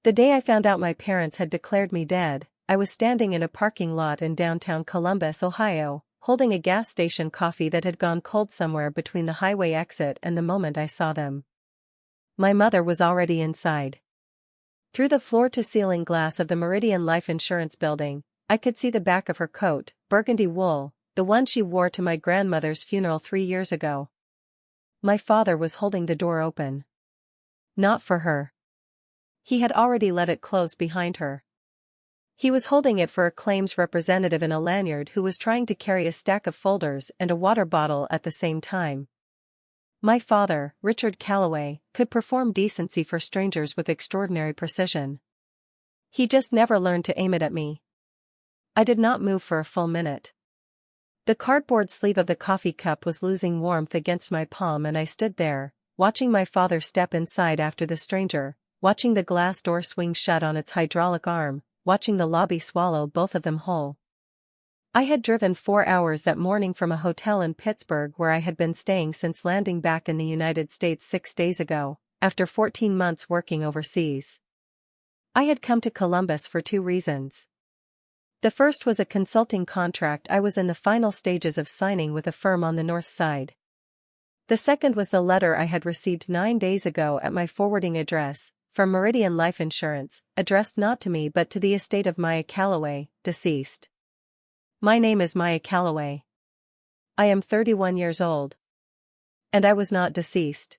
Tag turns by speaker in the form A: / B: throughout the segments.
A: The day I found out my parents had declared me dead, I was standing in a parking lot in downtown Columbus, Ohio, holding a gas station coffee that had gone cold somewhere between the highway exit and the moment I saw them. My mother was already inside. Through the floor-to-ceiling glass of the Meridian Life Insurance building, I could see the back of her coat, burgundy wool, the one she wore to my grandmother's funeral 3 years ago. My father was holding the door open. Not for her. He had already let it close behind her. He was holding it for a claims representative in a lanyard who was trying to carry a stack of folders and a water bottle at the same time. My father, Richard Calloway, could perform decency for strangers with extraordinary precision. He just never learned to aim it at me. I did not move for a full minute. The cardboard sleeve of the coffee cup was losing warmth against my palm and I stood there, watching my father step inside after the stranger, watching the glass door swing shut on its hydraulic arm, watching the lobby swallow both of them whole. I had driven 4 hours that morning from a hotel in Pittsburgh where I had been staying since landing back in the United States 6 days ago, after 14 months working overseas. I had come to Columbus for 2 reasons. The first was a consulting contract I was in the final stages of signing with a firm on the north side. The second was the letter I had received 9 days ago at my forwarding address, from Meridian Life Insurance, addressed not to me but to the estate of Maya Calloway, deceased. My name is Maya Calloway. I am 31 years old. And I was not deceased.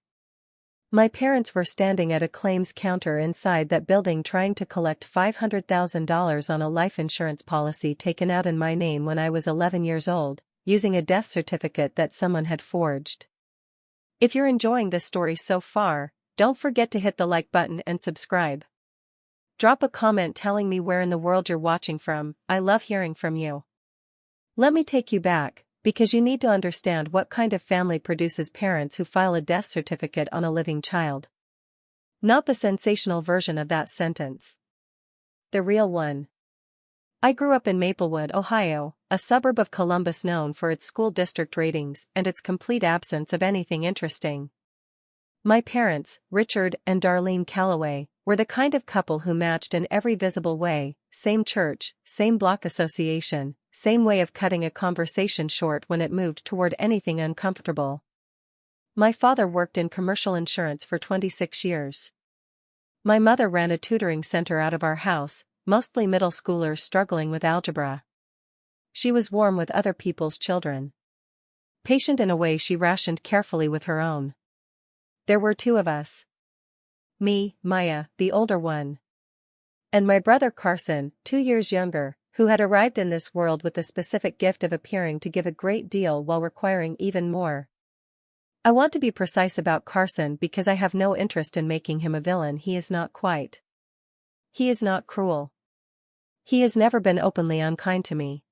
A: My parents were standing at a claims counter inside that building trying to collect $500,000 on a life insurance policy taken out in my name when I was 11 years old, using a death certificate that someone had forged. If you're enjoying this story so far, don't forget to hit the like button and subscribe. Drop a comment telling me where in the world you're watching from. I love hearing from you. Let me take you back, because you need to understand what kind of family produces parents who file a death certificate on a living child. Not the sensational version of that sentence. The real one. I grew up in Maplewood, Ohio, a suburb of Columbus known for its school district ratings and its complete absence of anything interesting. My parents, Richard and Darlene Calloway, were the kind of couple who matched in every visible way: same church, same block association, same way of cutting a conversation short when it moved toward anything uncomfortable. My father worked in commercial insurance for 26 years. My mother ran a tutoring center out of our house, mostly middle schoolers struggling with algebra. She was warm with other people's children. Patient in a way she rationed carefully with her own. There were 2 of us. Me, Maya, the older one. And my brother Carson, 2 years younger, who had arrived in this world with the specific gift of appearing to give a great deal while requiring even more. I want to be precise about Carson because I have no interest in making him a villain. He is not quite. He is not cruel. He has never been openly unkind to me.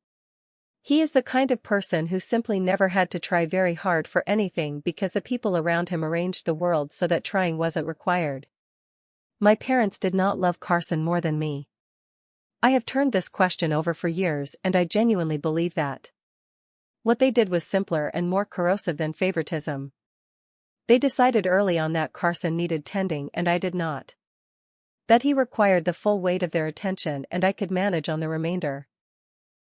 A: He is the kind of person who simply never had to try very hard for anything because the people around him arranged the world so that trying wasn't required. My parents did not love Carson more than me. I have turned this question over for years and I genuinely believe that. What they did was simpler and more corrosive than favoritism. They decided early on that Carson needed tending and I did not. That he required the full weight of their attention and I could manage on the remainder.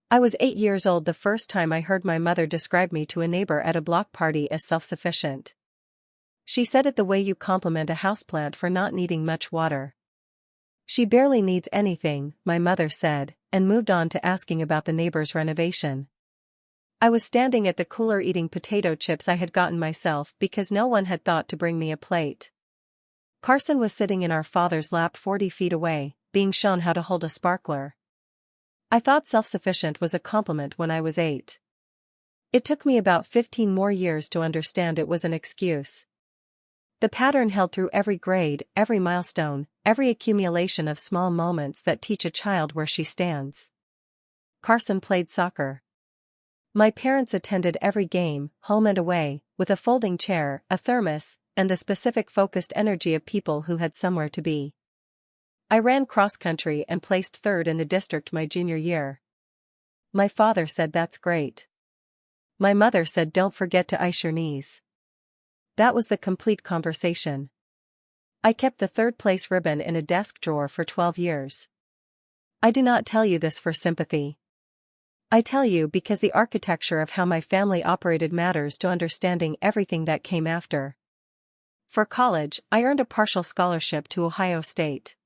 A: I was 8 years old the first time I heard my mother describe me to a neighbor at a block party as self-sufficient. She said it the way you compliment a houseplant for not needing much water. She barely needs anything, my mother said, and moved on to asking about the neighbor's renovation. I was standing at the cooler eating potato chips I had gotten myself because no one had thought to bring me a plate. Carson was sitting in our father's lap 40 feet away, being shown how to hold a sparkler. I thought self-sufficient was a compliment when I was 8. It took me about 15 more years to understand it was an excuse. The pattern held through every grade, every milestone, every accumulation of small moments that teach a child where she stands. Carson played soccer. My parents attended every game, home and away, with a folding chair, a thermos, and the specific focused energy of people who had somewhere to be. I ran cross-country and placed 3rd in the district my junior year. My father said that's great. My mother said don't forget to ice your knees. That was the complete conversation. I kept the third-place ribbon in a desk drawer for 12 years. I do not tell you this for sympathy. I tell you because the architecture of how my family operated matters to understanding everything that came after. For college, I earned a partial scholarship to Ohio State.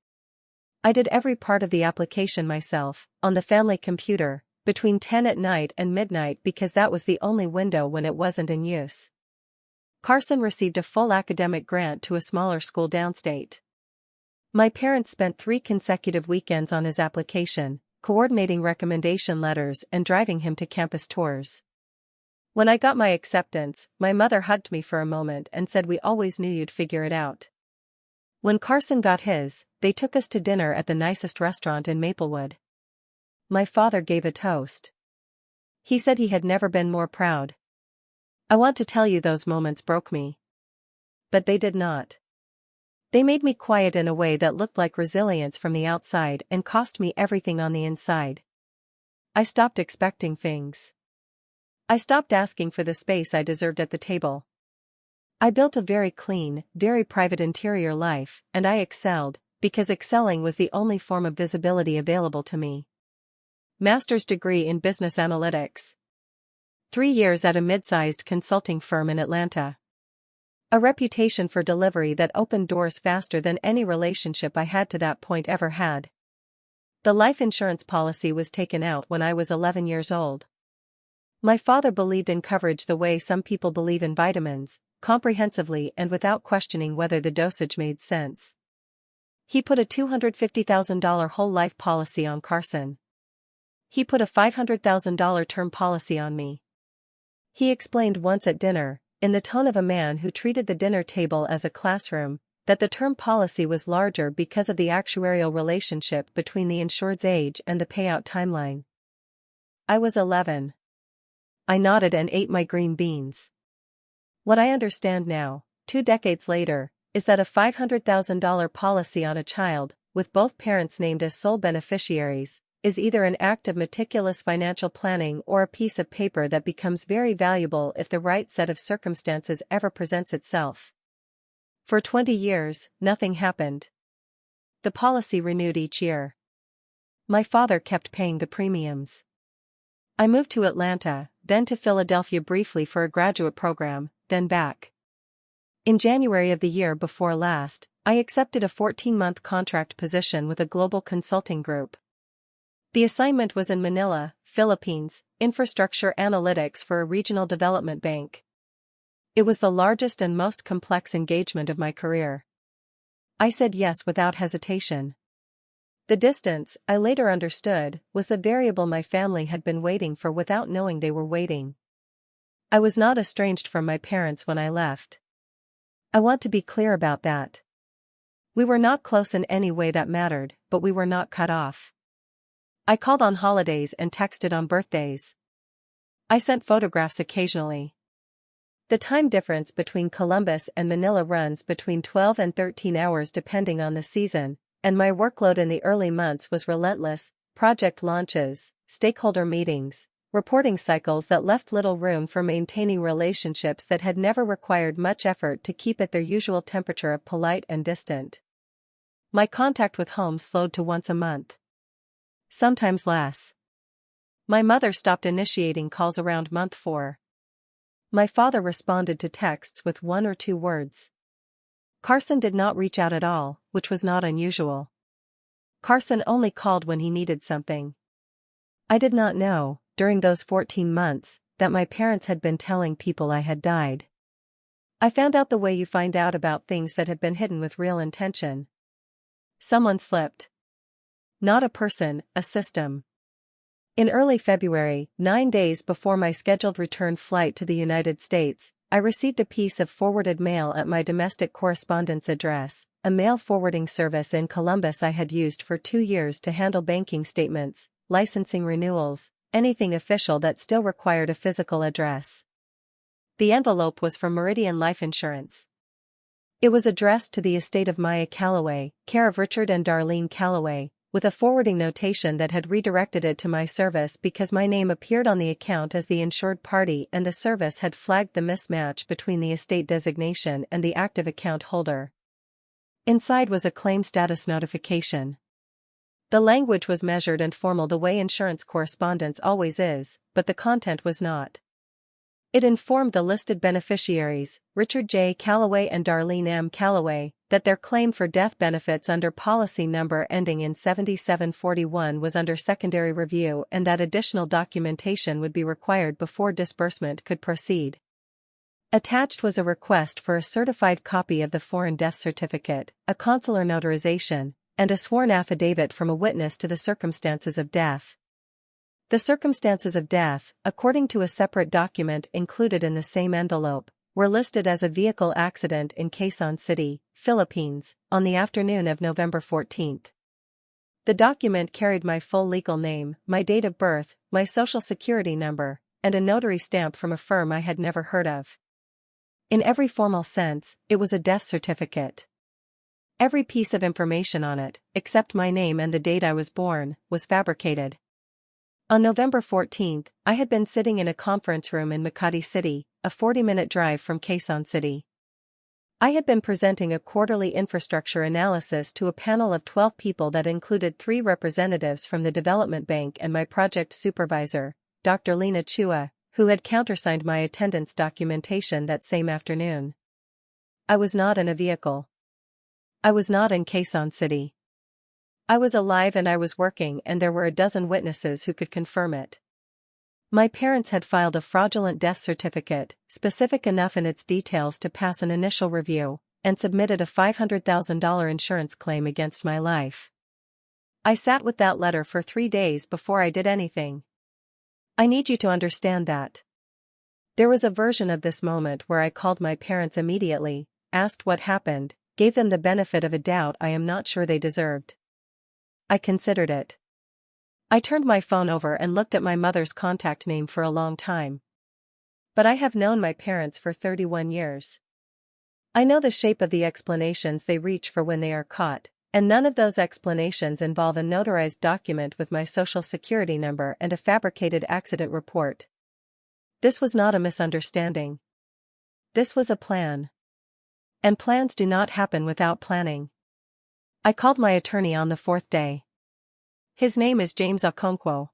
A: I did every part of the application myself, on the family computer, between 10 at night and midnight because that was the only window when it wasn't in use. Carson received a full academic grant to a smaller school downstate. My parents spent 3 consecutive weekends on his application, coordinating recommendation letters and driving him to campus tours. When I got my acceptance, my mother hugged me for a moment and said, "We always knew you'd figure it out." When Carson got his, they took us to dinner at the nicest restaurant in Maplewood. My father gave a toast. He said he had never been more proud. I want to tell you those moments broke me. But they did not. They made me quiet in a way that looked like resilience from the outside and cost me everything on the inside. I stopped expecting things. I stopped asking for the space I deserved at the table. I built a very clean, very private interior life, and I excelled, because excelling was the only form of visibility available to me. Master's degree in business analytics. 3 years at a mid-sized consulting firm in Atlanta. A reputation for delivery that opened doors faster than any relationship I had to that point ever had. The life insurance policy was taken out when I was 11 years old. My father believed in coverage the way some people believe in vitamins, comprehensively and without questioning whether the dosage made sense. He put a $250,000 whole life policy on Carson. He put a $500,000 term policy on me. He explained once at dinner, in the tone of a man who treated the dinner table as a classroom, that the term policy was larger because of the actuarial relationship between the insured's age and the payout timeline. I was 11. I nodded and ate my green beans. What I understand now, 2 decades later, is that a $500,000 policy on a child, with both parents named as sole beneficiaries, is either an act of meticulous financial planning or a piece of paper that becomes very valuable if the right set of circumstances ever presents itself. For 20 years, nothing happened. The policy renewed each year. My father kept paying the premiums. I moved to Atlanta, then to Philadelphia briefly for a graduate program, then back. In January of the year before last, I accepted a 14-month contract position with a global consulting group. The assignment was in Manila, Philippines, infrastructure analytics for a regional development bank. It was the largest and most complex engagement of my career. I said yes without hesitation. The distance, I later understood, was the variable my family had been waiting for without knowing they were waiting. I was not estranged from my parents when I left. I want to be clear about that. We were not close in any way that mattered, but we were not cut off. I called on holidays and texted on birthdays. I sent photographs occasionally. The time difference between Columbus and Manila runs between 12 and 13 hours depending on the season, and my workload in the early months was relentless: project launches, stakeholder meetings, reporting cycles that left little room for maintaining relationships that had never required much effort to keep at their usual temperature of polite and distant. My contact with home slowed to once a month. Sometimes less. My mother stopped initiating calls around month 4. My father responded to texts with 1 or 2 words. Carson did not reach out at all, which was not unusual. Carson only called when he needed something. I did not know, during those 14 months, that my parents had been telling people I had died. I found out the way you find out about things that have been hidden with real intention. Someone slipped. Not a person, a system. In early February, 9 days before my scheduled return flight to the United States, I received a piece of forwarded mail at my domestic correspondence address, a mail forwarding service in Columbus I had used for 2 years to handle banking statements, licensing renewals, anything official that still required a physical address. The envelope was from Meridian Life Insurance. It was addressed to the estate of Maya Calloway, care of Richard and Darlene Calloway, with a forwarding notation that had redirected it to my service because my name appeared on the account as the insured party and the service had flagged the mismatch between the estate designation and the active account holder. Inside was a claim status notification. The language was measured and formal the way insurance correspondence always is, but the content was not. It informed the listed beneficiaries, Richard J. Calloway and Darlene M. Calloway, that their claim for death benefits under policy number ending in 7741 was under secondary review and that additional documentation would be required before disbursement could proceed. Attached was a request for a certified copy of the foreign death certificate, a consular notarization, and a sworn affidavit from a witness to the circumstances of death. The circumstances of death, according to a separate document included in the same envelope, were listed as a vehicle accident in Quezon City, Philippines, on the afternoon of November 14. The document carried my full legal name, my date of birth, my social security number, and a notary stamp from a firm I had never heard of. In every formal sense, it was a death certificate. Every piece of information on it, except my name and the date I was born, was fabricated. On November 14, I had been sitting in a conference room in Makati City, a 40-minute drive from Quezon City. I had been presenting a quarterly infrastructure analysis to a panel of 12 people that included 3 representatives from the Development Bank and my project supervisor, Dr. Darlene Calloway, who had countersigned my attendance documentation that same afternoon. I was not in a vehicle. I was not in Quezon City. I was alive and I was working, and there were a dozen witnesses who could confirm it. My parents had filed a fraudulent death certificate, specific enough in its details to pass an initial review, and submitted a $500,000 insurance claim against my life. I sat with that letter for 3 days before I did anything. I need you to understand that. There was a version of this moment where I called my parents immediately, asked what happened, gave them the benefit of a doubt I am not sure they deserved. I considered it. I turned my phone over and looked at my mother's contact name for a long time. But I have known my parents for 31 years. I know the shape of the explanations they reach for when they are caught, and none of those explanations involve a notarized document with my social security number and a fabricated accident report. This was not a misunderstanding. This was a plan. And plans do not happen without planning. I called my attorney on the 4th day. His name is James Okonkwo.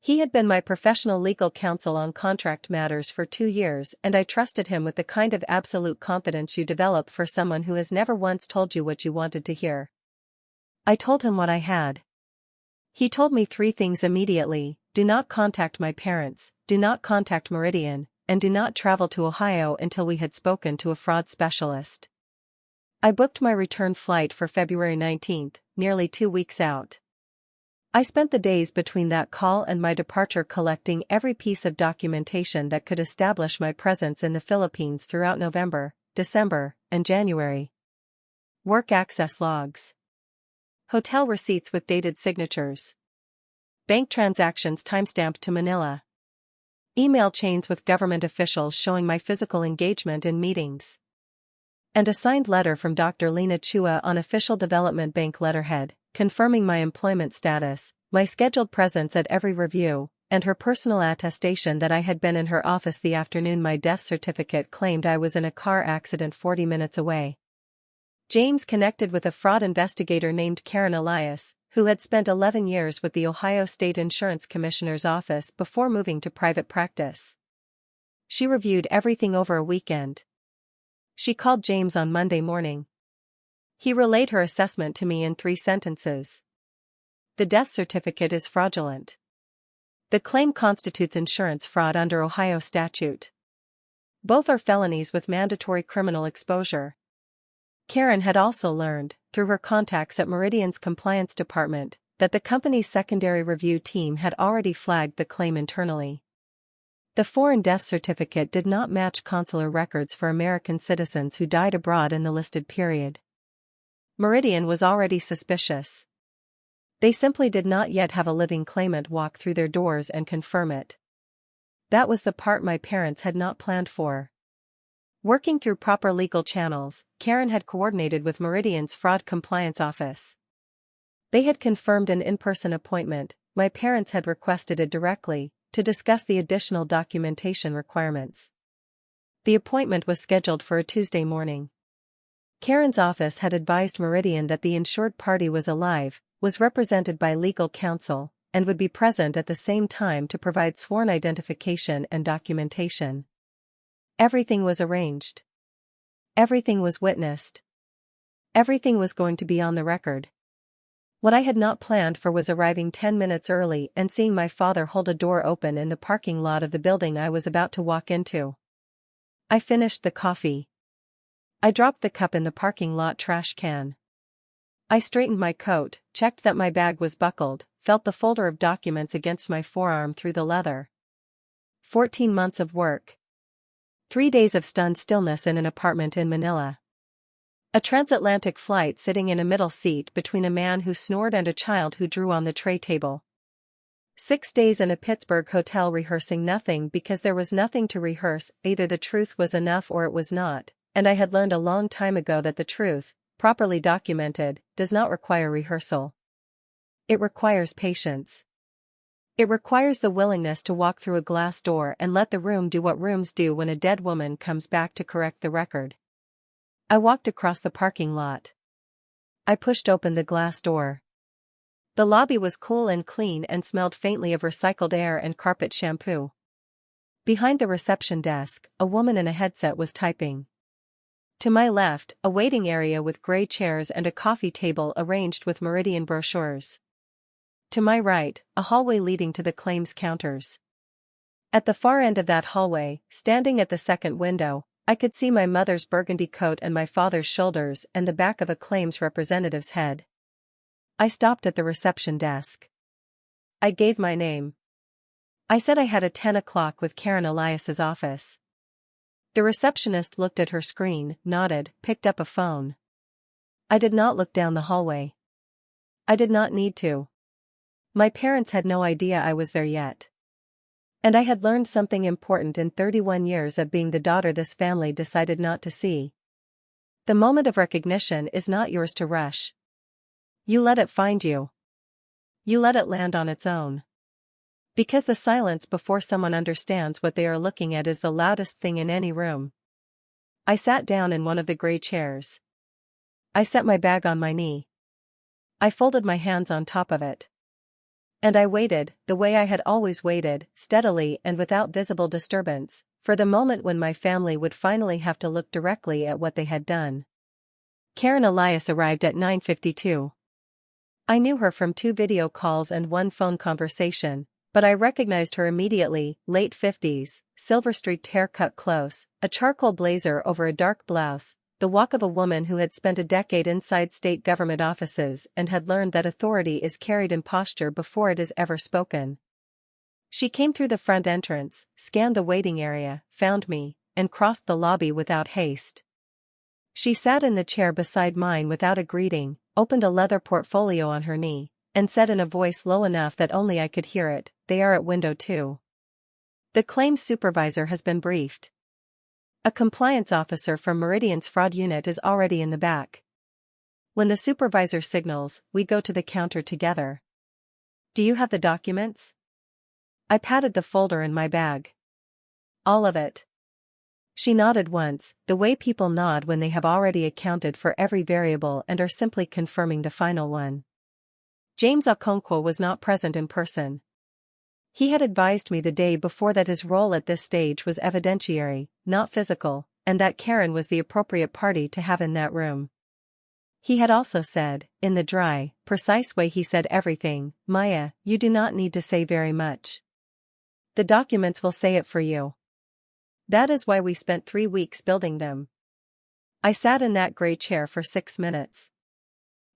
A: He had been my professional legal counsel on contract matters for 2 years, and I trusted him with the kind of absolute confidence you develop for someone who has never once told you what you wanted to hear. I told him what I had. He told me 3 things immediately: do not contact my parents, do not contact Meridian, and do not travel to Ohio until we had spoken to a fraud specialist. I booked my return flight for February 19, nearly 2 weeks out. I spent the days between that call and my departure collecting every piece of documentation that could establish my presence in the Philippines throughout November, December, and January. Work access logs. Hotel receipts with dated signatures. Bank transactions timestamped to Manila. Email chains with government officials showing my physical engagement in meetings. And a signed letter from Dr. Darlene Calloway on official Development Bank letterhead, confirming my employment status, my scheduled presence at every review, and her personal attestation that I had been in her office the afternoon my death certificate claimed I was in a car accident 40 minutes away. James connected with a fraud investigator named Karen Elias, who had spent 11 years with the Ohio State Insurance Commissioner's office before moving to private practice. She reviewed everything over a weekend. She called James on Monday morning. He relayed her assessment to me in 3 sentences. The death certificate is fraudulent. The claim constitutes insurance fraud under Ohio statute. Both are felonies with mandatory criminal exposure. Karen had also learned, through her contacts at Meridian's compliance department, that the company's secondary review team had already flagged the claim internally. The foreign death certificate did not match consular records for American citizens who died abroad in the listed period. Meridian was already suspicious. They simply did not yet have a living claimant walk through their doors and confirm it. That was the part my parents had not planned for. Working through proper legal channels, Karen had coordinated with Meridian's fraud compliance office. They had confirmed an in-person appointment. My parents had requested it directly, to discuss the additional documentation requirements. The appointment was scheduled for a Tuesday morning. Karen's office had advised Meridian that the insured party was alive, was represented by legal counsel, and would be present at the same time to provide sworn identification and documentation. Everything was arranged. Everything was witnessed. Everything was going to be on the record. What I had not planned for was arriving 10 minutes early and seeing my father hold a door open in the parking lot of the building I was about to walk into. I finished the coffee. I dropped the cup in the parking lot trash can. I straightened my coat, checked that my bag was buckled, felt the folder of documents against my forearm through the leather. 14 months of work. 3 days of stunned stillness in an apartment in Manila. A transatlantic flight sitting in a middle seat between a man who snored and a child who drew on the tray table. 6 days in a Pittsburgh hotel rehearsing nothing because there was nothing to rehearse, either the truth was enough or it was not, and I had learned a long time ago that the truth, properly documented, does not require rehearsal. It requires patience. It requires the willingness to walk through a glass door and let the room do what rooms do when a dead woman comes back to correct the record. I walked across the parking lot. I pushed open the glass door. The lobby was cool and clean and smelled faintly of recycled air and carpet shampoo. Behind the reception desk, a woman in a headset was typing. To my left, a waiting area with gray chairs and a coffee table arranged with Meridian brochures. To my right, a hallway leading to the claims counters. At the far end of that hallway, standing at the second window, I could see my mother's burgundy coat and my father's shoulders and the back of a claims representative's head. I stopped at the reception desk. I gave my name. I said I had a 10 o'clock with Karen Elias's office. The receptionist looked at her screen, nodded, picked up a phone. I did not look down the hallway. I did not need to. My parents had no idea I was there yet. And I had learned something important in 31 years of being the daughter this family decided not to see. The moment of recognition is not yours to rush. You let it find you. You let it land on its own. Because the silence before someone understands what they are looking at is the loudest thing in any room. I sat down in one of the gray chairs. I set my bag on my knee. I folded my hands on top of it. And I waited, the way I had always waited, steadily and without visible disturbance, for the moment when my family would finally have to look directly at what they had done. Karen Elias arrived at 9:52. I knew her from 2 video calls and 1 phone conversation, but I recognized her immediately, late 50s, silver-streaked hair cut close, a charcoal blazer over a dark blouse, the walk of a woman who had spent a decade inside state government offices and had learned that authority is carried in posture before it is ever spoken. She came through the front entrance, scanned the waiting area, found me, and crossed the lobby without haste. She sat in the chair beside mine without a greeting, opened a leather portfolio on her knee, and said in a voice low enough that only I could hear it, "They are at window 2. The claims supervisor has been briefed. A compliance officer from Meridian's fraud unit is already in the back. When the supervisor signals, we go to the counter together. Do you have the documents?" I patted the folder in my bag. "All of it." She nodded once, the way people nod when they have already accounted for every variable and are simply confirming the final one. James Okonkwo was not present in person. He had advised me the day before that his role at this stage was evidentiary, not physical, and that Karen was the appropriate party to have in that room. He had also said, in the dry, precise way he said everything, "Maya, you do not need to say very much. The documents will say it for you. That is why we spent 3 weeks building them." I sat in that gray chair for 6 minutes.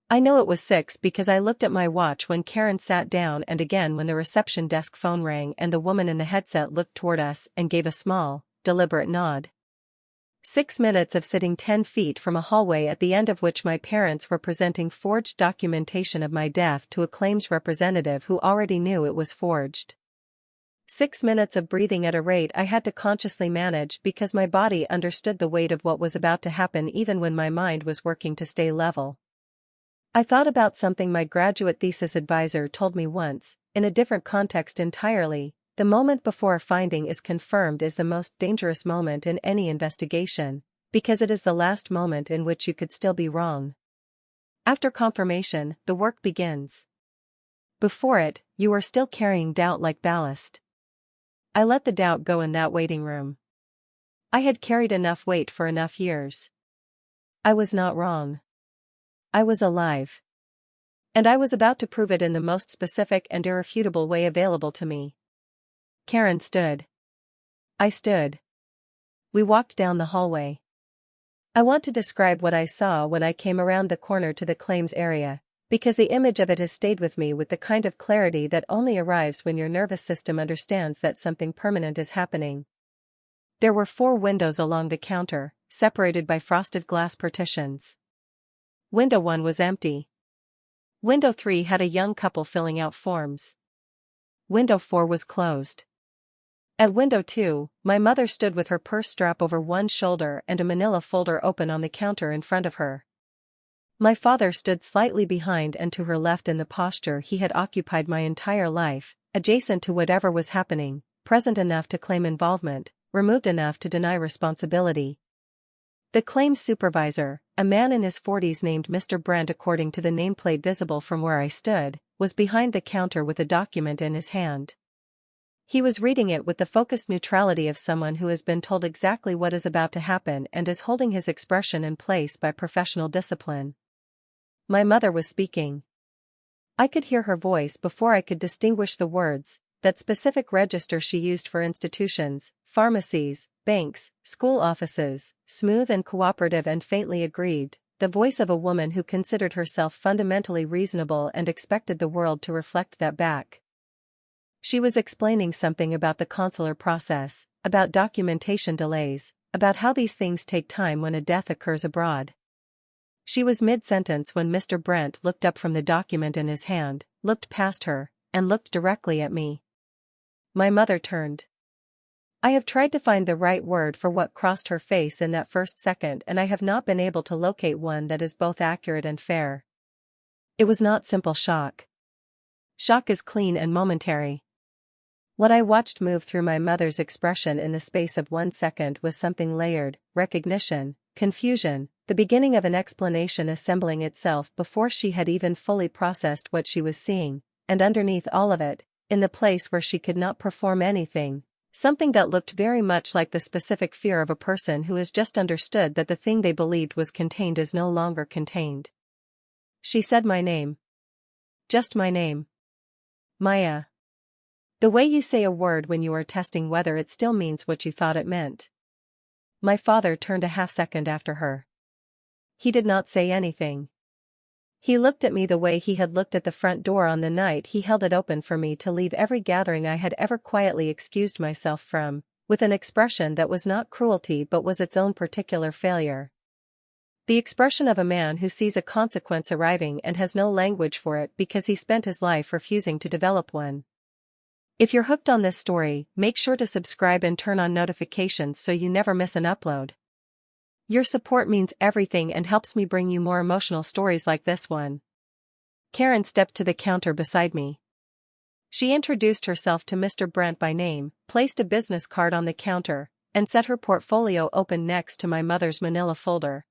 A: I know it was 6 because I looked at my watch when Karen sat down and again when the reception desk phone rang and the woman in the headset looked toward us and gave a small, deliberate nod. 6 minutes of sitting 10 feet from a hallway at the end of which my parents were presenting forged documentation of my death to a claims representative who already knew it was forged. 6 minutes of breathing at a rate I had to consciously manage because my body understood the weight of what was about to happen even when my mind was working to stay level. I thought about something my graduate thesis advisor told me once, in a different context entirely. The moment before a finding is confirmed is the most dangerous moment in any investigation, Because it is the last moment in which you could still be wrong. After confirmation, the work begins. Before it, you are still carrying doubt like ballast. I let the doubt go in that waiting room. I had carried enough weight for enough years. I was not wrong. I was alive. And I was about to prove it in the most specific and irrefutable way available to me. Karen stood. I stood. We walked down the hallway. I want to describe what I saw when I came around the corner to the claims area, because the image of it has stayed with me with the kind of clarity that only arrives when your nervous system understands that something permanent is happening. There were 4 windows along the counter, separated by frosted glass partitions. Window 1 was empty. Window 3 had a young couple filling out forms. Window 4 was closed. At window 2, my mother stood with her purse strap over one shoulder and a manila folder open on the counter in front of her. My father stood slightly behind and to her left in the posture he had occupied my entire life, adjacent to whatever was happening, present enough to claim involvement, removed enough to deny responsibility. The claims supervisor, a man in his 40s named Mr. Brent according to the nameplate visible from where I stood, was behind the counter with a document in his hand. He was reading it with the focused neutrality of someone who has been told exactly what is about to happen and is holding his expression in place by professional discipline. My mother was speaking. I could hear her voice before I could distinguish the words, that specific register she used for institutions, pharmacies, banks, school offices, smooth and cooperative and faintly aggrieved, the voice of a woman who considered herself fundamentally reasonable and expected the world to reflect that back. She was explaining something about the consular process, about documentation delays, about how these things take time when a death occurs abroad. She was mid-sentence when Mr. Brent looked up from the document in his hand, looked past her, and looked directly at me. My mother turned. I have tried to find the right word for what crossed her face in that first second and I have not been able to locate one that is both accurate and fair. It was not simple shock. Shock is clean and momentary. What I watched move through my mother's expression in the space of 1 second was something layered, recognition, confusion, the beginning of an explanation assembling itself before she had even fully processed what she was seeing, and underneath all of it, in the place where she could not perform anything, something that looked very much like the specific fear of a person who has just understood that the thing they believed was contained is no longer contained. She said my name. Just my name. Maya. The way you say a word when you are testing whether it still means what you thought it meant. My father turned a half-second after her. He did not say anything. He looked at me the way he had looked at the front door on the night he held it open for me to leave every gathering I had ever quietly excused myself from, with an expression that was not cruelty but was its own particular failure. The expression of a man who sees a consequence arriving and has no language for it because he spent his life refusing to develop one. If you're hooked on this story, make sure to subscribe and turn on notifications so you never miss an upload. Your support means everything and helps me bring you more emotional stories like this one. Karen stepped to the counter beside me. She introduced herself to Mr. Brent by name, placed a business card on the counter, and set her portfolio open next to my mother's manila folder.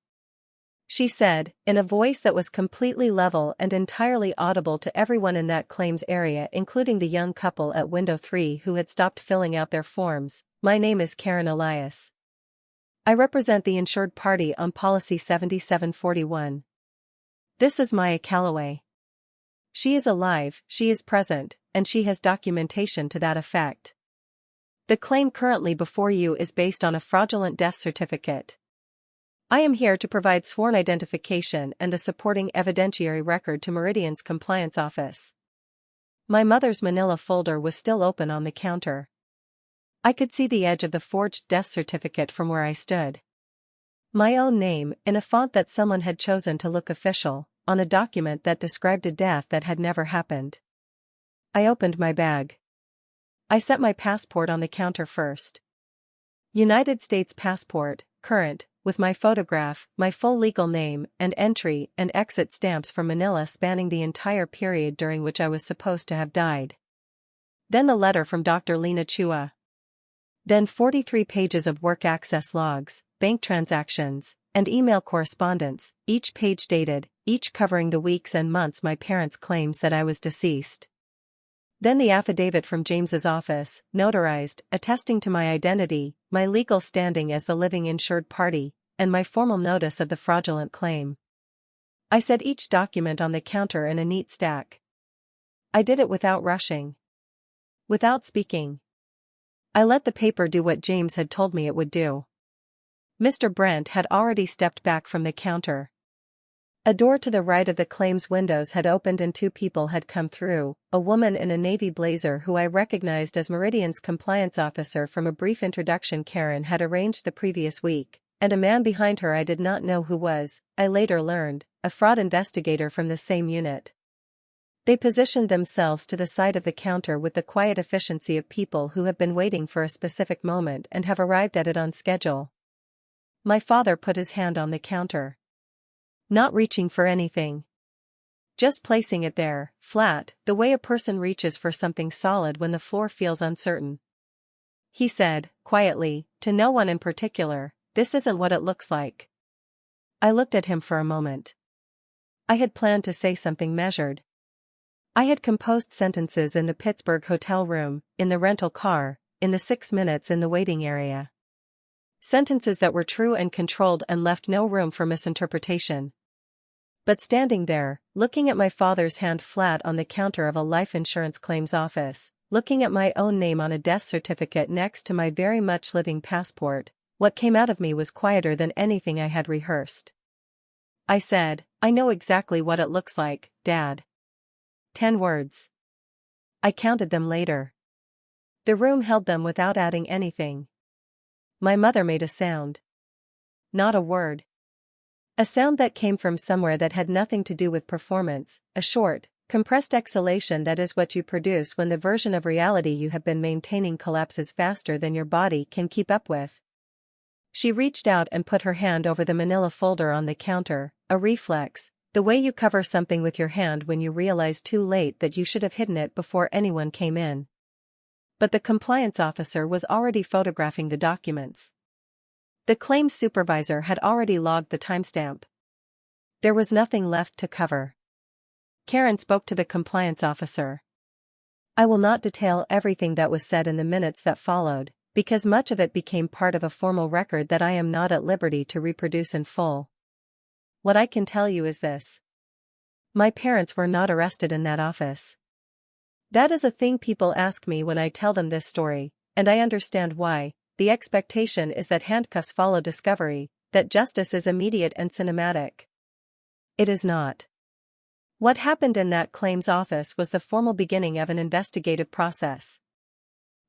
A: She said, in a voice that was completely level and entirely audible to everyone in that claims area including the young couple at window 3 who had stopped filling out their forms, "My name is Karen Elias. I represent the insured party on policy 7741. This is Maya Calloway. She is alive, she is present, and she has documentation to that effect. The claim currently before you is based on a fraudulent death certificate. I am here to provide sworn identification and the supporting evidentiary record to Meridian's compliance office." My mother's manila folder was still open on the counter. I could see the edge of the forged death certificate from where I stood. My own name, in a font that someone had chosen to look official, on a document that described a death that had never happened. I opened my bag. I set my passport on the counter first. United States passport, current, with my photograph, my full legal name, and entry and exit stamps from Manila spanning the entire period during which I was supposed to have died. Then the letter from Dr. Lena Chua. Then 43 pages of work access logs, bank transactions, and email correspondence, each page dated, each covering the weeks and months my parents' claim said I was deceased. Then the affidavit from James's office, notarized, attesting to my identity, my legal standing as the living insured party, and my formal notice of the fraudulent claim. I set each document on the counter in a neat stack. I did it without rushing. Without speaking. I let the paper do what James had told me it would do. Mr. Brent had already stepped back from the counter. A door to the right of the claims windows had opened and two people had come through, a woman in a navy blazer who I recognized as Meridian's compliance officer from a brief introduction Karen had arranged the previous week, and a man behind her I did not know who was, I later learned, a fraud investigator from the same unit. They positioned themselves to the side of the counter with the quiet efficiency of people who have been waiting for a specific moment and have arrived at it on schedule. My father put his hand on the counter. Not reaching for anything. Just placing it there, flat, the way a person reaches for something solid when the floor feels uncertain. He said, quietly, to no one in particular, "This isn't what it looks like." I looked at him for a moment. I had planned to say something measured. I had composed sentences in the Pittsburgh hotel room, in the rental car, in the 6 minutes in the waiting area. Sentences that were true and controlled and left no room for misinterpretation. But standing there, looking at my father's hand flat on the counter of a life insurance claims office, looking at my own name on a death certificate next to my very much living passport, what came out of me was quieter than anything I had rehearsed. I said, "I know exactly what it looks like, Dad." 10 words. I counted them later. The room held them without adding anything. My mother made a sound. Not a word. A sound that came from somewhere that had nothing to do with performance, a short, compressed exhalation that is what you produce when the version of reality you have been maintaining collapses faster than your body can keep up with. She reached out and put her hand over the manila folder on the counter, a reflex, the way you cover something with your hand when you realize too late that you should have hidden it before anyone came in. But the compliance officer was already photographing the documents. The claims supervisor had already logged the timestamp. There was nothing left to cover. Karen spoke to the compliance officer. I will not detail everything that was said in the minutes that followed, because much of it became part of a formal record that I am not at liberty to reproduce in full. What I can tell you is this. My parents were not arrested in that office. That is a thing people ask me when I tell them this story, and I understand why. The expectation is that handcuffs follow discovery, that justice is immediate and cinematic. It is not. What happened in that claims office was the formal beginning of an investigative process.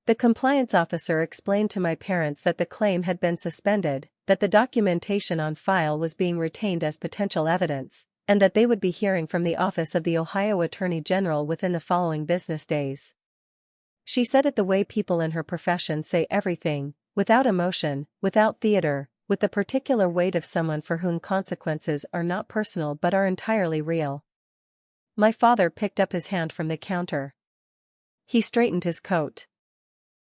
A: The compliance officer explained to my parents that the claim had been suspended, that the documentation on file was being retained as potential evidence, and that they would be hearing from the Office of the Ohio Attorney General within the following business days. She said it the way people in her profession say everything, without emotion, without theater, with the particular weight of someone for whom consequences are not personal but are entirely real. My father picked up his hand from the counter. He straightened his coat.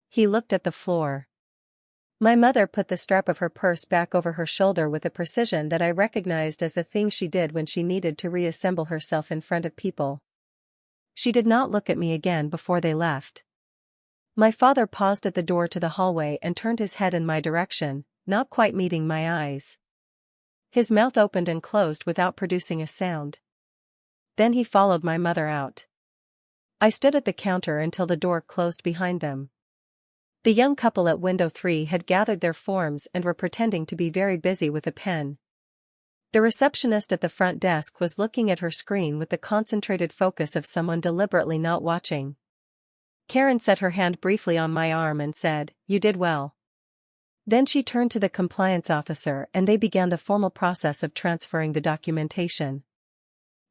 A: He looked at the floor. My mother put the strap of her purse back over her shoulder with a precision that I recognized as the thing she did when she needed to reassemble herself in front of people. She did not look at me again before they left. My father paused at the door to the hallway and turned his head in my direction, not quite meeting my eyes. His mouth opened and closed without producing a sound. Then he followed my mother out. I stood at the counter until the door closed behind them. The young couple at window 3 had gathered their forms and were pretending to be very busy with a pen. The receptionist at the front desk was looking at her screen with the concentrated focus of someone deliberately not watching. Karen set her hand briefly on my arm and said, "You did well." Then she turned to the compliance officer and they began the formal process of transferring the documentation.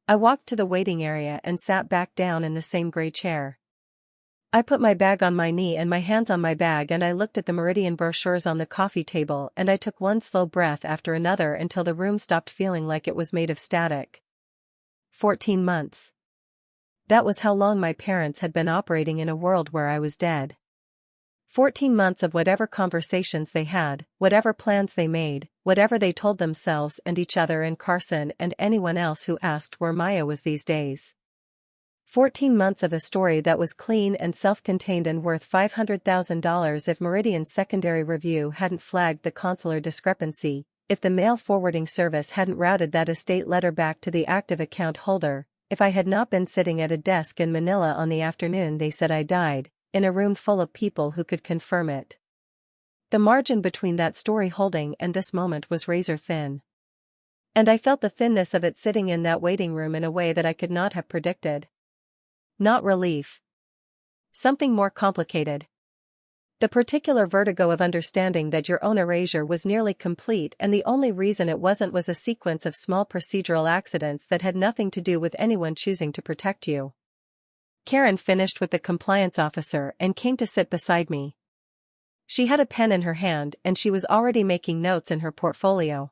A: I walked to the waiting area and sat back down in the same gray chair. I put my bag on my knee and my hands on my bag and I looked at the Meridian brochures on the coffee table and I took one slow breath after another until the room stopped feeling like it was made of static. 14 months. That was how long my parents had been operating in a world where I was dead. 14 months of whatever conversations they had, whatever plans they made, whatever they told themselves and each other and Carson and anyone else who asked where Maya was these days. 14 months of a story that was clean and self-contained and worth $500,000 if Meridian's secondary review hadn't flagged the consular discrepancy, if the mail forwarding service hadn't routed that estate letter back to the active account holder, if I had not been sitting at a desk in Manila on the afternoon they said I died, in a room full of people who could confirm it. The margin between that story holding and this moment was razor thin. And I felt the thinness of it sitting in that waiting room in a way that I could not have predicted. Not relief. Something more complicated. The particular vertigo of understanding that your own erasure was nearly complete and the only reason it wasn't was a sequence of small procedural accidents that had nothing to do with anyone choosing to protect you. Karen finished with the compliance officer and came to sit beside me. She had a pen in her hand and she was already making notes in her portfolio.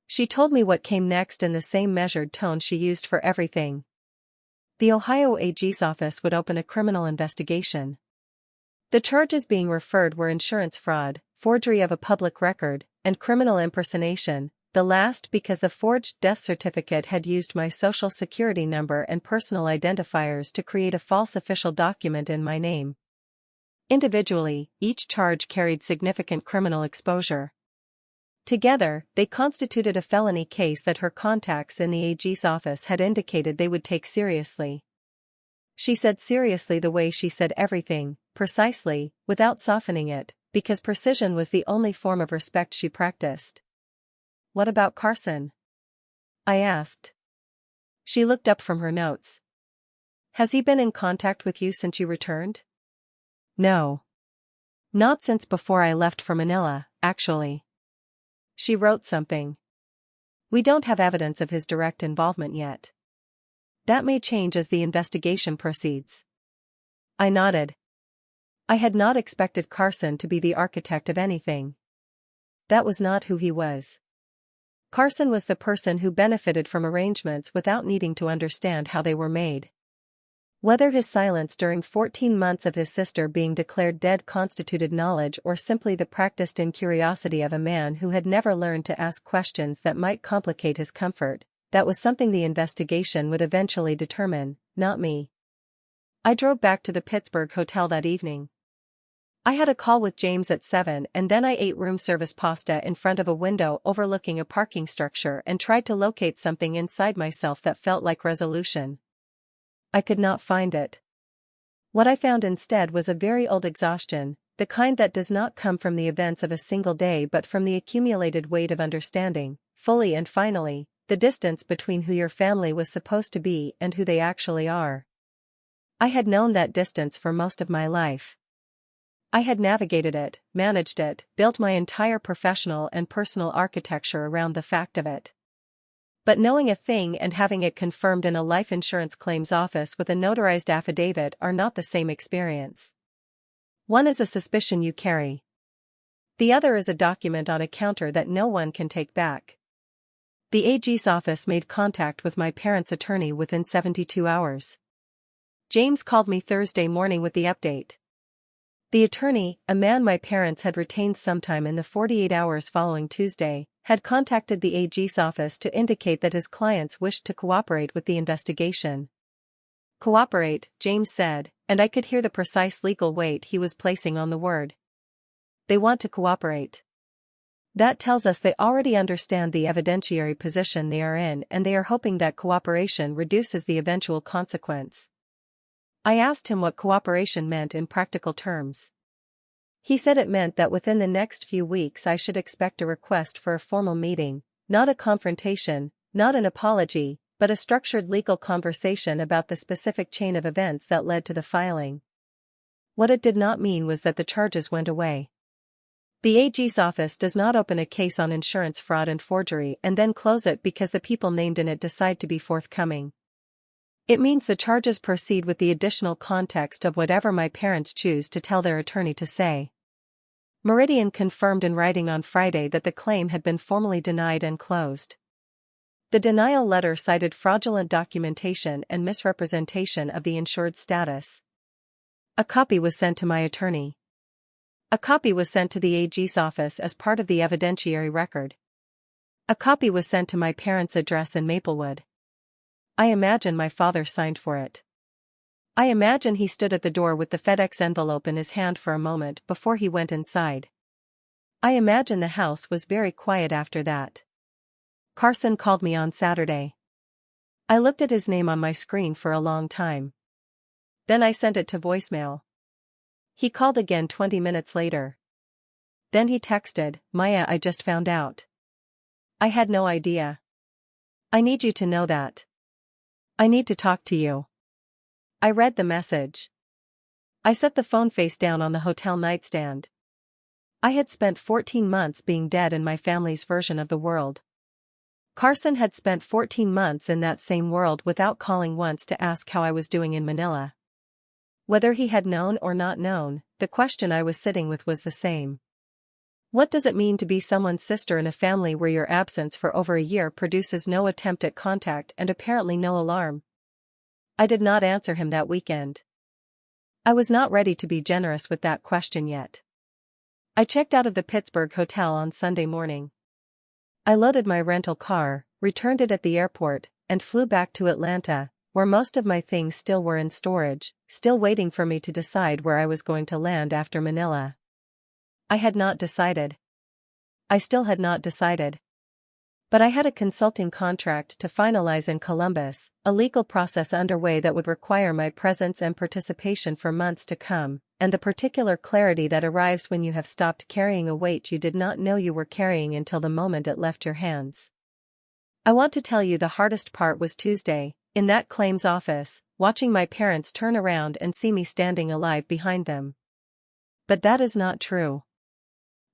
A: She told me what came next in the same measured tone she used for everything. The Ohio AG's office would open a criminal investigation. The charges being referred were insurance fraud, forgery of a public record, and criminal impersonation, the last because the forged death certificate had used my social security number and personal identifiers to create a false official document in my name. Individually, each charge carried significant criminal exposure. Together, they constituted a felony case that her contacts in the AG's office had indicated they would take seriously. She said seriously the way she said everything, precisely, without softening it, because precision was the only form of respect she practiced. What about Carson? I asked. She looked up from her notes. Has he been in contact with you since you returned? No. Not since before I left for Manila, actually. She wrote something. We don't have evidence of his direct involvement yet. That may change as the investigation proceeds. I nodded. I had not expected Carson to be the architect of anything. That was not who he was. Carson was the person who benefited from arrangements without needing to understand how they were made. Whether his silence during 14 months of his sister being declared dead constituted knowledge or simply the practiced incuriosity of a man who had never learned to ask questions that might complicate his comfort, that was something the investigation would eventually determine, not me. I drove back to the Pittsburgh hotel that evening. I had a call with James at 7 and then I ate room service pasta in front of a window overlooking a parking structure and tried to locate something inside myself that felt like resolution. I could not find it. What I found instead was a very old exhaustion, the kind that does not come from the events of a single day but from the accumulated weight of understanding, fully and finally, the distance between who your family was supposed to be and who they actually are. I had known that distance for most of my life. I had navigated it, managed it, built my entire professional and personal architecture around the fact of it. But knowing a thing and having it confirmed in a life insurance claims office with a notarized affidavit are not the same experience. One is a suspicion you carry. The other is a document on a counter that no one can take back. The AG's office made contact with my parents' attorney within 72 hours. James called me Thursday morning with the update. The attorney, a man my parents had retained sometime in the 48 hours following Tuesday, had contacted the AG's office to indicate that his clients wished to cooperate with the investigation. Cooperate, James said, and I could hear the precise legal weight he was placing on the word. They want to cooperate. That tells us they already understand the evidentiary position they are in and they are hoping that cooperation reduces the eventual consequence. I asked him what cooperation meant in practical terms. He said it meant that within the next few weeks I should expect a request for a formal meeting, not a confrontation, not an apology, but a structured legal conversation about the specific chain of events that led to the filing. What it did not mean was that the charges went away. The AG's office does not open a case on insurance fraud and forgery and then close it because the people named in it decide to be forthcoming. It means the charges proceed with the additional context of whatever my parents choose to tell their attorney to say. Meridian confirmed in writing on Friday that the claim had been formally denied and closed. The denial letter cited fraudulent documentation and misrepresentation of the insured's status. A copy was sent to my attorney. A copy was sent to the AG's office as part of the evidentiary record. A copy was sent to my parents' address in Maplewood. I imagine my father signed for it. I imagine he stood at the door with the FedEx envelope in his hand for a moment before he went inside. I imagine the house was very quiet after that. Carson called me on Saturday. I looked at his name on my screen for a long time. Then I sent it to voicemail. He called again 20 minutes later. Then he texted, "Maya, I just found out. I had no idea. I need you to know that. I need to talk to you." I read the message. I set the phone face down on the hotel nightstand. I had spent 14 months being dead in my family's version of the world. Carson had spent 14 months in that same world without calling once to ask how I was doing in Manila. Whether he had known or not known, the question I was sitting with was the same. What does it mean to be someone's sister in a family where your absence for over a year produces no attempt at contact and apparently no alarm? I did not answer him that weekend. I was not ready to be generous with that question yet. I checked out of the Pittsburgh hotel on Sunday morning. I loaded my rental car, returned it at the airport, and flew back to Atlanta, where most of my things still were in storage, still waiting for me to decide where I was going to land after Manila. I had not decided. I still had not decided. But I had a consulting contract to finalize in Columbus, a legal process underway that would require my presence and participation for months to come, and the particular clarity that arrives when you have stopped carrying a weight you did not know you were carrying until the moment it left your hands. I want to tell you the hardest part was Tuesday, in that claims office, watching my parents turn around and see me standing alive behind them. But that is not true.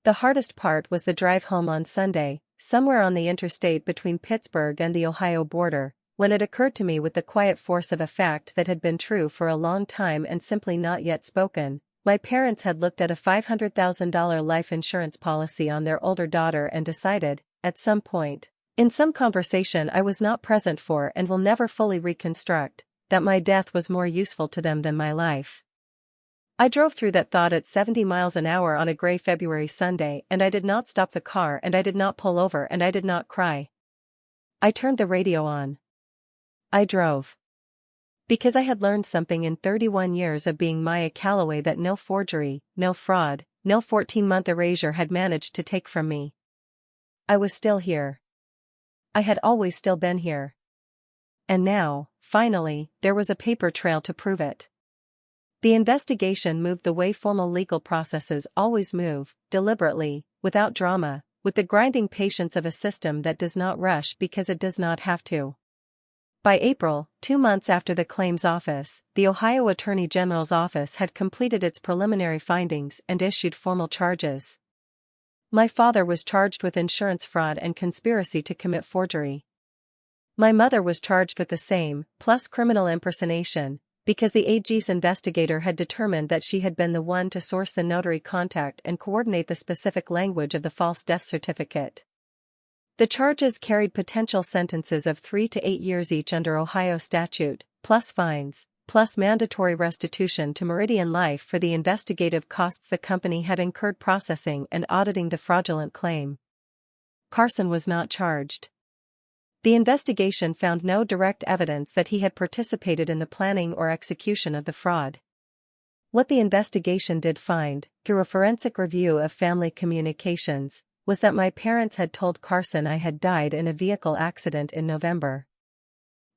A: The hardest part was the drive home on Sunday, somewhere on the interstate between Pittsburgh and the Ohio border, when it occurred to me with the quiet force of a fact that had been true for a long time and simply not yet spoken. My parents had looked at a $500,000 life insurance policy on their older daughter and decided, at some point, in some conversation I was not present for and will never fully reconstruct, that my death was more useful to them than my life. I drove through that thought at 70 miles an hour on a gray February Sunday, and I did not stop the car and I did not pull over and I did not cry. I turned the radio on. I drove. Because I had learned something in 31 years of being Maya Calloway that no forgery, no fraud, no 14-month erasure had managed to take from me. I was still here. I had always still been here. And now, finally, there was a paper trail to prove it. The investigation moved the way formal legal processes always move, deliberately, without drama, with the grinding patience of a system that does not rush because it does not have to. By April, 2 months after the claims office, the Ohio Attorney General's office had completed its preliminary findings and issued formal charges. My father was charged with insurance fraud and conspiracy to commit forgery. My mother was charged with the same, plus criminal impersonation, because the AG's investigator had determined that she had been the one to source the notary contact and coordinate the specific language of the false death certificate. The charges carried potential sentences of 3 to 8 years each under Ohio statute, plus fines, plus mandatory restitution to Meridian Life for the investigative costs the company had incurred processing and auditing the fraudulent claim. Carson was not charged. The investigation found no direct evidence that he had participated in the planning or execution of the fraud. What the investigation did find, through a forensic review of family communications, was that my parents had told Carson I had died in a vehicle accident in November.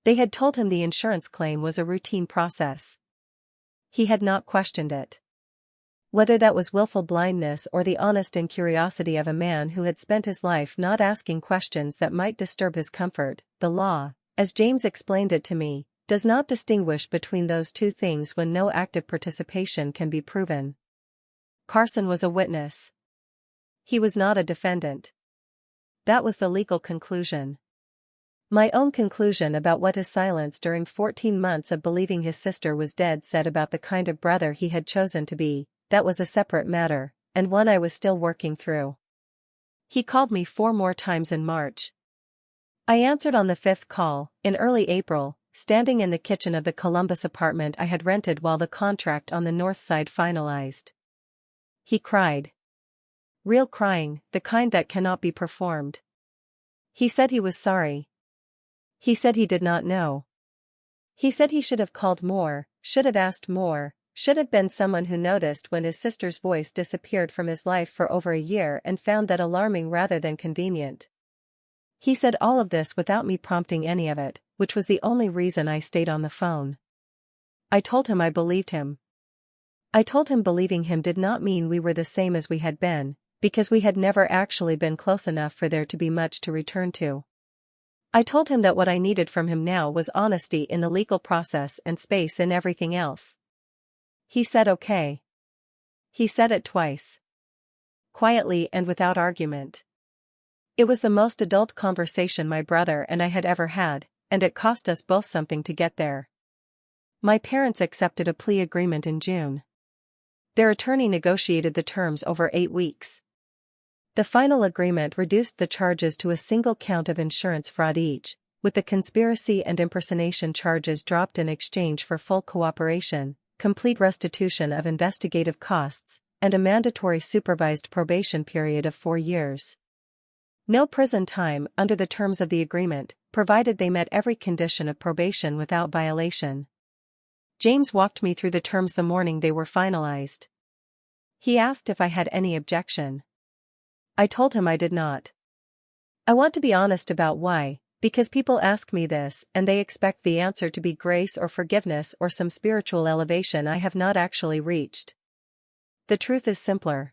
A: They had told him the insurance claim was a routine process. He had not questioned it. Whether that was willful blindness or the honest incuriosity of a man who had spent his life not asking questions that might disturb his comfort, the law, as James explained it to me, does not distinguish between those two things when no active participation can be proven. Carson was a witness. He was not a defendant. That was the legal conclusion. My own conclusion about what his silence during 14 months of believing his sister was dead said about the kind of brother he had chosen to be, that was a separate matter, and one I was still working through. He called me 4 more times in March. I answered on the 5th call, in early April, standing in the kitchen of the Columbus apartment I had rented while the contract on the north side finalized. He cried. Real crying, the kind that cannot be performed. He said he was sorry. He said he did not know. He said he should have called more, should have asked more, should have been someone who noticed when his sister's voice disappeared from his life for over a year and found that alarming rather than convenient. He said all of this without me prompting any of it, which was the only reason I stayed on the phone. I told him I believed him. I told him believing him did not mean we were the same as we had been, because we had never actually been close enough for there to be much to return to. I told him that what I needed from him now was honesty in the legal process and space in everything else. He said okay. He said it twice. Quietly and without argument. It was the most adult conversation my brother and I had ever had, and it cost us both something to get there. My parents accepted a plea agreement in June. Their attorney negotiated the terms over 8 weeks. The final agreement reduced the charges to a single count of insurance fraud each, with the conspiracy and impersonation charges dropped in exchange for full cooperation, complete restitution of investigative costs, and a mandatory supervised probation period of 4 years. No prison time under the terms of the agreement, provided they met every condition of probation without violation. James walked me through the terms the morning they were finalized. He asked if I had any objection. I told him I did not. I want to be honest about why, because people ask me this and they expect the answer to be grace or forgiveness or some spiritual elevation I have not actually reached. The truth is simpler.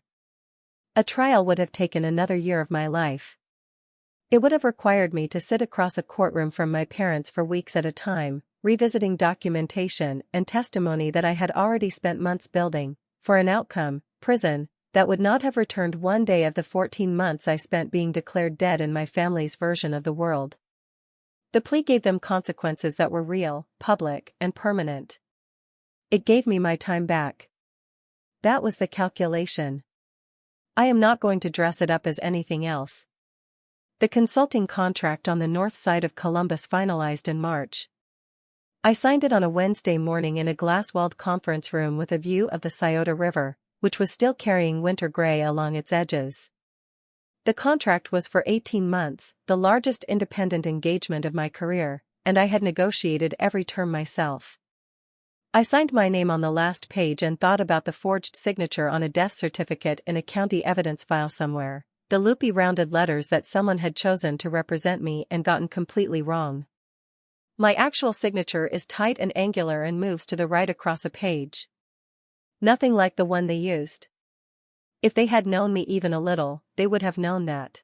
A: A trial would have taken another year of my life. It would have required me to sit across a courtroom from my parents for weeks at a time, revisiting documentation and testimony that I had already spent months building, for an outcome, prison, that would not have returned one day of the 14 months I spent being declared dead in my family's version of the world. The plea gave them consequences that were real, public, and permanent. It gave me my time back. That was the calculation. I am not going to dress it up as anything else. The consulting contract on the north side of Columbus finalized in March. I signed it on a Wednesday morning in a glass-walled conference room with a view of the Scioto River, which was still carrying winter gray along its edges. The contract was for 18 months, the largest independent engagement of my career, and I had negotiated every term myself. I signed my name on the last page and thought about the forged signature on a death certificate in a county evidence file somewhere, the loopy rounded letters that someone had chosen to represent me and gotten completely wrong. My actual signature is tight and angular and moves to the right across a page. Nothing like the one they used. If they had known me even a little, they would have known that.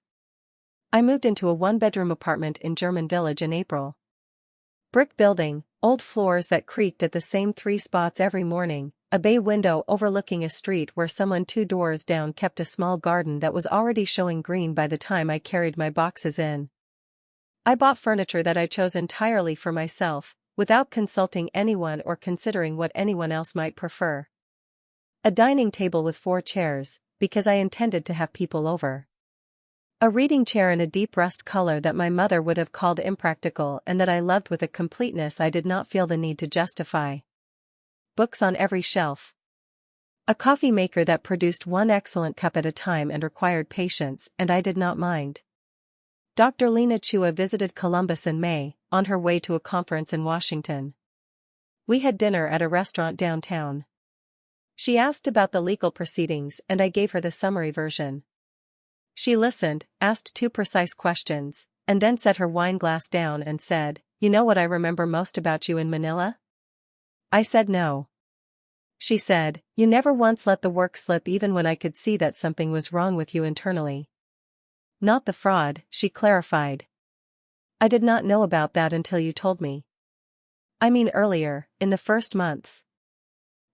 A: I moved into a one-bedroom apartment in German Village in April. Brick building, old floors that creaked at the same 3 spots every morning, a bay window overlooking a street where someone 2 doors down kept a small garden that was already showing green by the time I carried my boxes in. I bought furniture that I chose entirely for myself, without consulting anyone or considering what anyone else might prefer. A dining table with 4 chairs, because I intended to have people over. A reading chair in a deep rust color that my mother would have called impractical and that I loved with a completeness I did not feel the need to justify. Books on every shelf. A coffee maker that produced 1 excellent cup at a time and required patience, and I did not mind. Dr. Lena Chua visited Columbus in May, on her way to a conference in Washington. We had dinner at a restaurant downtown. She asked about the legal proceedings and I gave her the summary version. She listened, asked 2 precise questions, and then set her wine glass down and said, "You know what I remember most about you in Manila?" I said no. She said, "You never once let the work slip even when I could see that something was wrong with you internally." Not the fraud, she clarified. I did not know about that until you told me. I mean earlier, in the first months.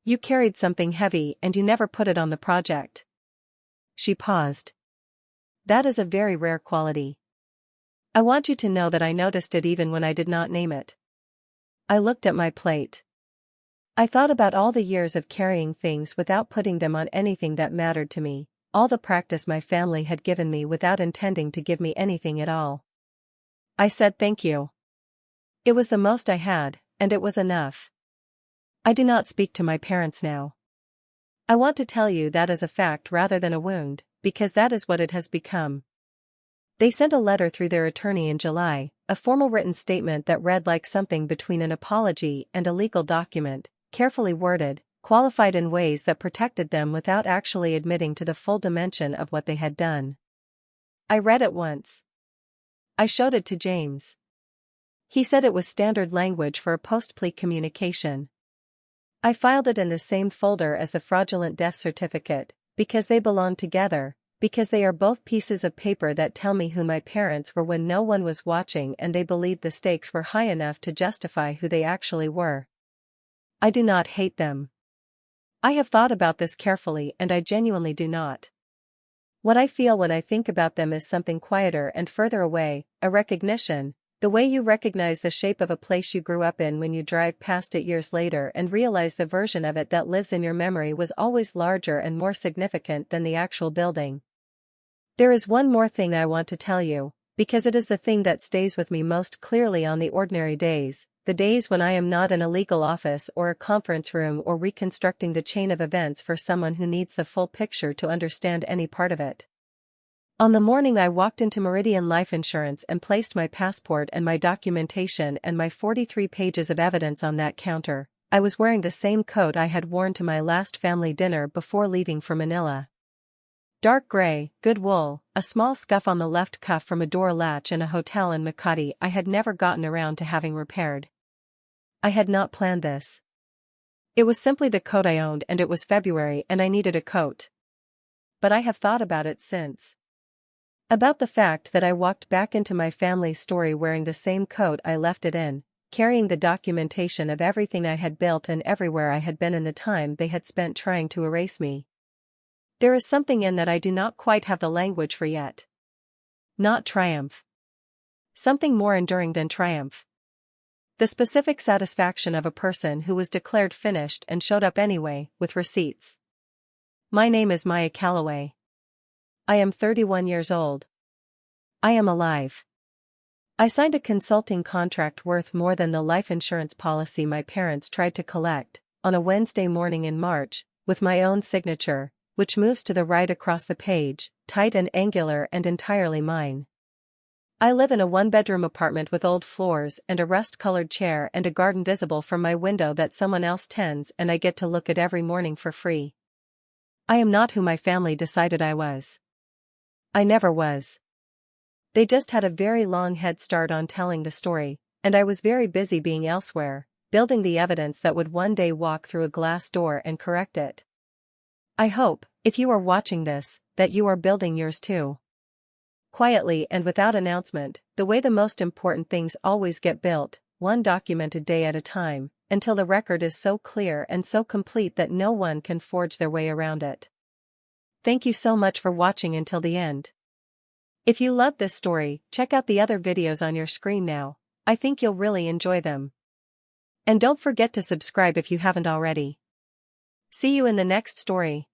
A: You carried something heavy and you never put it on the project. She paused. That is a very rare quality. I want you to know that I noticed it even when I did not name it. I looked at my plate. I thought about all the years of carrying things without putting them on anything that mattered to me, all the practice my family had given me without intending to give me anything at all. I said thank you. It was the most I had, and it was enough. I do not speak to my parents now. I want to tell you that as a fact rather than a wound, because that is what it has become. They sent a letter through their attorney in July, a formal written statement that read like something between an apology and a legal document, carefully worded, qualified in ways that protected them without actually admitting to the full dimension of what they had done. I read it once. I showed it to James. He said it was standard language for a post-plea communication. I filed it in the same folder as the fraudulent death certificate, because they belong together, because they are both pieces of paper that tell me who my parents were when no one was watching and they believed the stakes were high enough to justify who they actually were. I do not hate them. I have thought about this carefully and I genuinely do not. What I feel when I think about them is something quieter and further away, a recognition, the way you recognize the shape of a place you grew up in when you drive past it years later and realize the version of it that lives in your memory was always larger and more significant than the actual building. There is one more thing I want to tell you, because it is the thing that stays with me most clearly on the ordinary days, the days when I am not in a legal office or a conference room or reconstructing the chain of events for someone who needs the full picture to understand any part of it. On the morning I walked into Meridian Life Insurance and placed my passport and my documentation and my 43 pages of evidence on that counter, I was wearing the same coat I had worn to my last family dinner before leaving for Manila. Dark gray, good wool, a small scuff on the left cuff from a door latch in a hotel in Makati I had never gotten around to having repaired. I had not planned this. It was simply the coat I owned and it was February and I needed a coat. But I have thought about it since. About the fact that I walked back into my family's story wearing the same coat I left it in, carrying the documentation of everything I had built and everywhere I had been in the time they had spent trying to erase me. There is something in that I do not quite have the language for yet. Not triumph. Something more enduring than triumph. The specific satisfaction of a person who was declared finished and showed up anyway, with receipts. My name is Maya Calloway. I am 31 years old. I am alive. I signed a consulting contract worth more than the life insurance policy my parents tried to collect, on a Wednesday morning in March, with my own signature, which moves to the right across the page, tight and angular and entirely mine. I live in a one-bedroom apartment with old floors and a rust-colored chair and a garden visible from my window that someone else tends and I get to look at every morning for free. I am not who my family decided I was. I never was. They just had a very long head start on telling the story, and I was very busy being elsewhere, building the evidence that would one day walk through a glass door and correct it. I hope, if you are watching this, that you are building yours too. Quietly and without announcement, the way the most important things always get built, one documented day at a time, until the record is so clear and so complete that no one can forge their way around it. Thank you so much for watching until the end. If you loved this story, check out the other videos on your screen now. I think you'll really enjoy them. And don't forget to subscribe if you haven't already. See you in the next story.